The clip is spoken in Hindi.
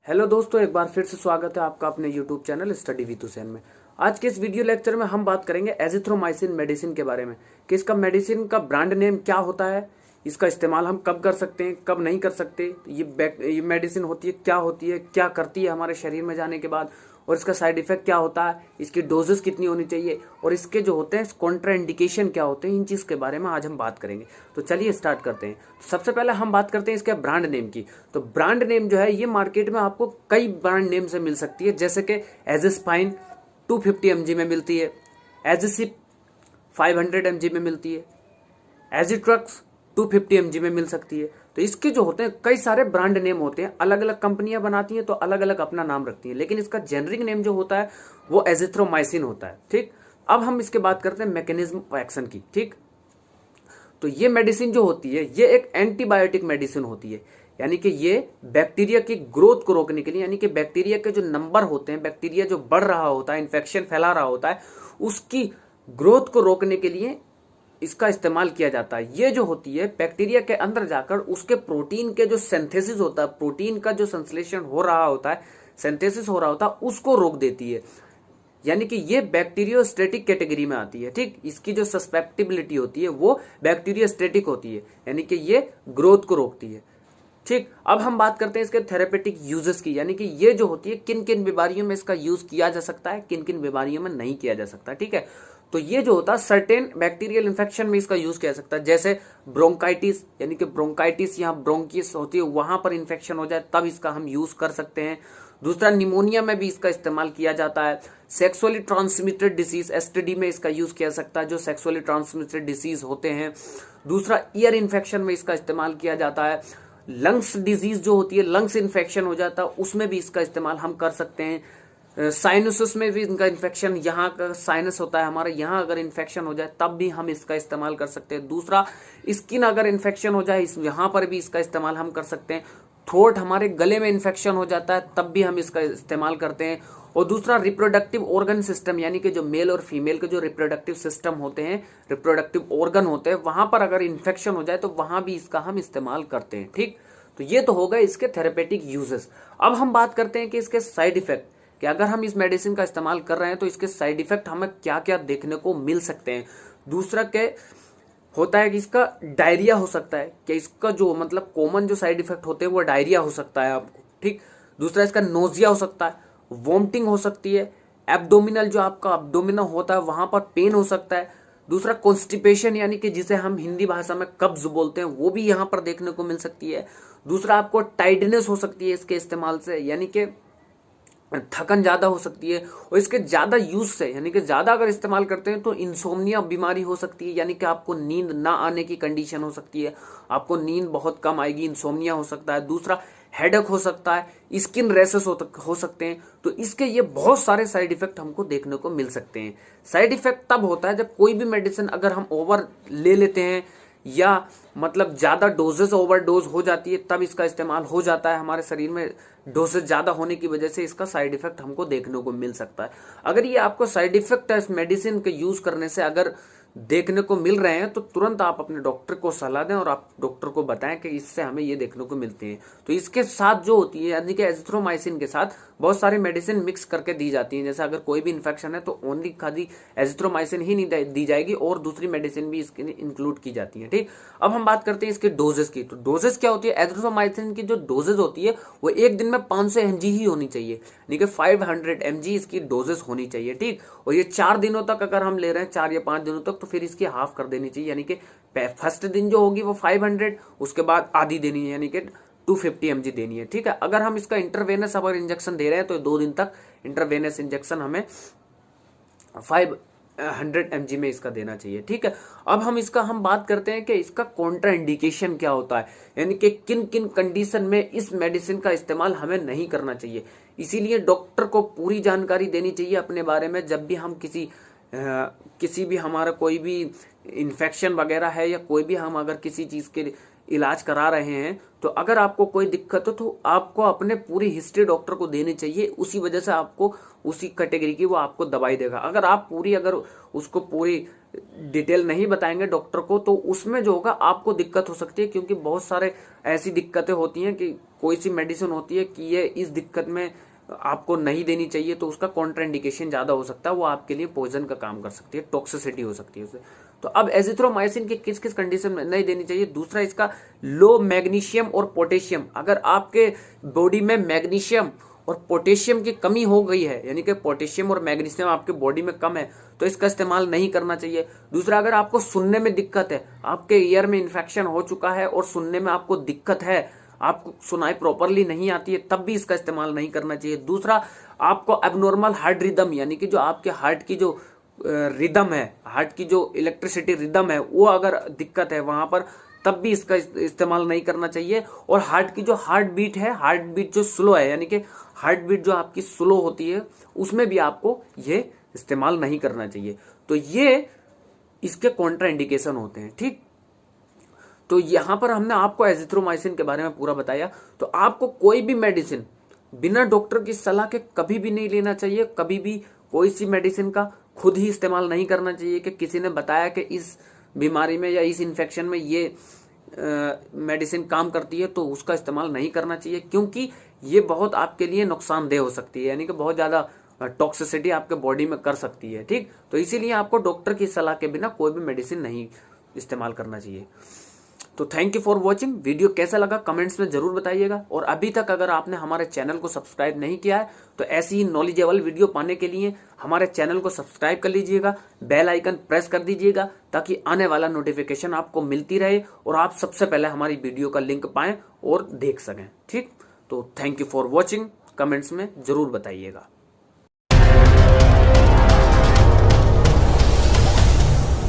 हेलो दोस्तों, एक बार फिर से स्वागत है आपका अपने YouTube channel study with Hussain में। आज के इस वीडियो लेक्चर में हम बात करेंगे एजिथ्रोमाइसिन मेडिसिन के बारे में कि इसका मेडिसिन का ब्रांड नेम क्या होता है, इसका इस्तेमाल हम कब कर सकते हैं, कब नहीं कर सकते, ये मेडिसिन होती है, क्या करती है हमारे शरीर में जाने के बाद, और इसका साइड इफेक्ट क्या होता है, इसकी डोजेस कितनी होनी चाहिए, और इसके जो होते हैं कॉन्ट्रा इंडिकेशन क्या होते हैं। इन चीज़ के बारे में आज हम बात करेंगे। तो चलिए स्टार्ट करते हैं। तो सबसे पहले हम बात करते हैं इसके ब्रांड नेम की। तो ब्रांड नेम जो है ये मार्केट में आपको कई ब्रांड नेम से मिल सकती है, जैसे कि एजिस्पाइन 250 mg में मिलती है, एजिसिप 500 mg में मिलती है, एजिट्रक्स 250 mg में मिल सकती है। तो इसके जो होते हैं कई सारे ब्रांड नेम होते हैं, अलग अलग कंपनियां बनाती हैं तो अलग अलग अपना नाम रखती हैं, लेकिन इसका जेनरिक नेम जो होता है वो एजिथ्रोमाइसिन होता है। ठीक, अब हम इसके बात करते हैं मैकेनिज्म ऑफ एक्शन की। ठीक, तो ये मेडिसिन जो होती है ये एक एंटीबायोटिक मेडिसिन होती है, यानी कि ये बैक्टीरिया की ग्रोथ को रोकने के लिए, यानी कि बैक्टीरिया के जो नंबर होते हैं, बैक्टीरिया जो बढ़ रहा होता है, इन्फेक्शन फैला रहा होता है, उसकी ग्रोथ को रोकने के लिए इसका इस्तेमाल किया जाता है। ये जो होती है बैक्टीरिया के अंदर जाकर उसके प्रोटीन के जो सिंथेसिस होता है, प्रोटीन का जो संश्लेषण हो रहा होता है, सिंथेसिस हो रहा होता है, उसको रोक देती है। यानी कि ये बैक्टीरियोस्टेटिक कैटेगरी में आती है। ठीक, इसकी जो सस्पेक्टिबिलिटी होती है वो बैक्टीरियोस्टेटिक होती है, यानी कि ये ग्रोथ को रोकती है। ठीक, अब हम बात करते हैं इसके थेरेपेटिक यूजेस की, यानी कि ये जो होती है किन किन बीमारियों में इसका यूज किया जा सकता है, किन किन बीमारियों में नहीं किया जा सकता। ठीक है, तो ये जो होता है सर्टेन बैक्टीरियल इन्फेक्शन में इसका यूज किया जा सकता है, जैसे ब्रोंकाइटिस, यानी कि ब्रोंकाइटिस यहाँ ब्रोंकिस होती है, वहां पर इन्फेक्शन हो जाए तब इसका हम यूज कर सकते हैं। दूसरा, निमोनिया में भी इसका इस्तेमाल किया जाता है। सेक्सुअली ट्रांसमिटेड डिसीज एसटीडी में इसका यूज किया जा सकता है, जो सेक्सुअली ट्रांसमिटेड डिसीज होते हैं। दूसरा, ईयर इन्फेक्शन में इसका इस्तेमाल किया जाता है। लंग्स डिजीज जो होती है, लंग्स इन्फेक्शन हो जाता है, उसमें भी इसका इस्तेमाल हम कर सकते हैं। साइनसिस में भी इनका इन्फेक्शन, यहाँ का साइनस होता है हमारे, यहाँ अगर इन्फेक्शन हो जाए तब भी हम इसका इस्तेमाल कर सकते हैं। दूसरा, स्किन अगर इन्फेक्शन हो जाए यहाँ पर भी इसका इस्तेमाल हम कर सकते हैं। थ्रोट, हमारे गले में इन्फेक्शन हो जाता है तब भी हम इसका इस्तेमाल करते हैं। और दूसरा, रिप्रोडक्टिव ऑर्गन सिस्टम, यानी कि जो मेल और फीमेल के जो रिप्रोडक्टिव सिस्टम होते हैं, रिप्रोडक्टिव ऑर्गन होते हैं, वहां पर अगर इन्फेक्शन हो जाए तो वहां भी इसका हम इस्तेमाल करते हैं। ठीक, तो ये तो हो गए इसके थेरेपेटिक यूजेस। अब हम बात करते हैं कि इसके साइड इफेक्ट, कि अगर हम इस मेडिसिन का इस्तेमाल कर रहे हैं तो इसके साइड इफेक्ट हमें क्या क्या देखने को मिल सकते हैं। दूसरा क्या होता है कि इसका डायरिया हो सकता है, कि इसका जो मतलब कॉमन जो साइड इफेक्ट होते हैं वो डायरिया हो सकता है आपको। ठीक, दूसरा, इसका नोजिया हो सकता है, वोमिटिंग हो सकती है, एब्डोमिनल जो आपका एब्डोमिनल होता है वहां पर पेन हो सकता है। दूसरा, कॉन्स्टिपेशन, यानी कि जिसे हम हिंदी भाषा में कब्ज बोलते हैं, वो भी यहाँ पर देखने को मिल सकती है। दूसरा, आपको टाइडनेस हो सकती है इसके इस्तेमाल से, यानी कि थकन ज्यादा हो सकती है। और इसके ज्यादा यूज से, यानी कि ज्यादा अगर इस्तेमाल करते हैं तो इंसोम्निया बीमारी हो सकती है, यानी कि आपको नींद ना आने की कंडीशन हो सकती है, आपको नींद बहुत कम आएगी, इंसोम्निया हो सकता है। दूसरा, हेडेक हो सकता है, स्किन रैशेस हो सकते हैं। तो इसके ये बहुत सारे साइड इफेक्ट हमको देखने को मिल सकते हैं। साइड इफेक्ट तब होता है जब कोई भी मेडिसिन अगर हम ओवर ले लेते हैं, या मतलब ज्यादा डोजेस ओवरडोज हो जाती है, तब इसका इस्तेमाल हो जाता है हमारे शरीर में। डोजेस ज्यादा होने की वजह से इसका साइड इफेक्ट हमको देखने को मिल सकता है। अगर ये आपको साइड इफेक्ट है इस मेडिसिन के यूज करने से अगर देखने को मिल रहे हैं तो तुरंत आप अपने डॉक्टर को सलाह दें और आप डॉक्टर को बताएं कि इससे हमें ये देखने को मिलते हैं। तो इसके साथ जो होती है, यानी कि एजिथ्रोमाइसिन के साथ बहुत सारी मेडिसिन मिक्स करके दी जाती है। जैसे अगर कोई भी इन्फेक्शन है तो ओनली खाली एजिथ्रोमाइसिन ही नहीं दी जाएगी, और दूसरी मेडिसिन भी इसके इंक्लूड की जाती है। ठीक, अब हम बात करते हैं इसके डोजेस की। तो डोजेस क्या होती है, एजिथ्रोमाइसिन की जो डोजेस होती है वो एक दिन में 500 mg ही होनी चाहिए, यानी कि 500 mg इसकी डोजेस होनी चाहिए। ठीक, और ये 4 दिनों तक अगर हम ले रहे हैं, 4 या 5 दिनों तक, तो फिर इसकी हाफ कर देनी चाहिए, यानी कि फर्स्ट दिन जो होगी वो 500, उसके बाद आधी देनी है, यानी कि 250 mg देनी है। ठीक है, अगर हम इसका इंटरवेनस अगर इंजेक्शन दे रहे हैं तो 2 दिन तक इंटरवेनस इंजेक्शन हमें 500 mg में इसका देना चाहिए। ठीक है, अब हम बात करते हैं कि इसका कॉन्ट्रा इंडिकेशन क्या होता है, यानी कि किन किन कंडीशन में इस मेडिसिन का इस्तेमाल हमें नहीं करना चाहिए। इसीलिए डॉक्टर को पूरी जानकारी देनी चाहिए अपने बारे में। जब भी हम किसी भी हमारा कोई भी इन्फेक्शन वगैरह है, या कोई भी हम अगर किसी चीज के इलाज करा रहे हैं, तो अगर आपको कोई दिक्कत हो तो आपको अपने पूरी हिस्ट्री डॉक्टर को देनी चाहिए। उसी वजह से आपको उसी कैटेगरी की वो आपको दवाई देगा। अगर आप अगर उसको पूरी डिटेल नहीं बताएंगे डॉक्टर को तो उसमें जो होगा आपको दिक्कत हो सकती है, क्योंकि बहुत सारे ऐसी दिक्कतें होती हैं कि कोई सी मेडिसिन होती है कि ये इस दिक्कत में आपको नहीं देनी चाहिए, तो उसका कॉन्ट्राइंडिकेशन ज्यादा हो सकता है, वो आपके लिए पॉइजन का काम कर सकती है, टॉक्सिसिटी हो सकती है उससे। तो अब एजिथ्रोमाइसिन की किस किस कंडीशन में नहीं देनी चाहिए। दूसरा, इसका लो मैग्नीशियम और पोटेशियम, अगर आपके बॉडी में मैग्नीशियम और पोटेशियम की कमी हो गई है, यानी कि पोटेशियम और मैग्नीशियम आपके बॉडी में कम है, तो इसका इस्तेमाल नहीं करना चाहिए। दूसरा, अगर आपको सुनने में दिक्कत है, आपके ईयर में इन्फेक्शन हो चुका है और सुनने में आपको दिक्कत है, आपको सुनाई प्रॉपरली नहीं आती है, तब भी इसका इस्तेमाल नहीं करना चाहिए। दूसरा, आपको एबनॉर्मल हार्ट रिदम, यानी कि जो आपके हार्ट की जो रिदम है, हार्ट की जो इलेक्ट्रिसिटी रिदम है, वो अगर दिक्कत है वहां पर, तब भी इसका इस्तेमाल नहीं करना चाहिए। और हार्ट की जो हार्ट बीट है, हार्ट बीट जो स्लो है, यानी कि हार्ट बीट जो आपकी स्लो होती है, उसमें भी आपको ये इस्तेमाल नहीं करना चाहिए। तो ये इसके कॉन्ट्रा इंडिकेशन होते हैं। ठीक, तो यहां पर हमने आपको एजिथ्रोमाइसिन के बारे में पूरा बताया। तो आपको कोई भी मेडिसिन बिना डॉक्टर की सलाह के कभी भी नहीं लेना चाहिए। कभी भी कोई सी मेडिसिन का खुद ही इस्तेमाल नहीं करना चाहिए कि किसी ने बताया कि इस बीमारी में या इस इन्फेक्शन में ये मेडिसिन काम करती है, तो उसका इस्तेमाल नहीं करना चाहिए, क्योंकि ये बहुत आपके लिए नुकसानदेह हो सकती है, यानी कि बहुत ज्यादा टॉक्सिसिटी आपके बॉडी में कर सकती है। ठीक, तो इसीलिए आपको डॉक्टर की सलाह के बिना कोई भी मेडिसिन नहीं इस्तेमाल करना चाहिए। तो thank you for watching. Video कैसा लगा कमेंट्स में जरूर बताइएगा, और अभी तक अगर आपने हमारे चैनल को सब्सक्राइब नहीं किया है तो ऐसी ही नॉलेजेबल वीडियो पाने के लिए हमारे चैनल को सब्सक्राइब कर लीजिएगा, बेल आइकन प्रेस कर दीजिएगा, ताकि आने वाला नोटिफिकेशन आपको मिलती रहे और आप सबसे पहले हमारी वीडियो का लिंक पाएं और देख सकें। ठीक, तो thank you for watching. Comments में जरूर बताइएगा।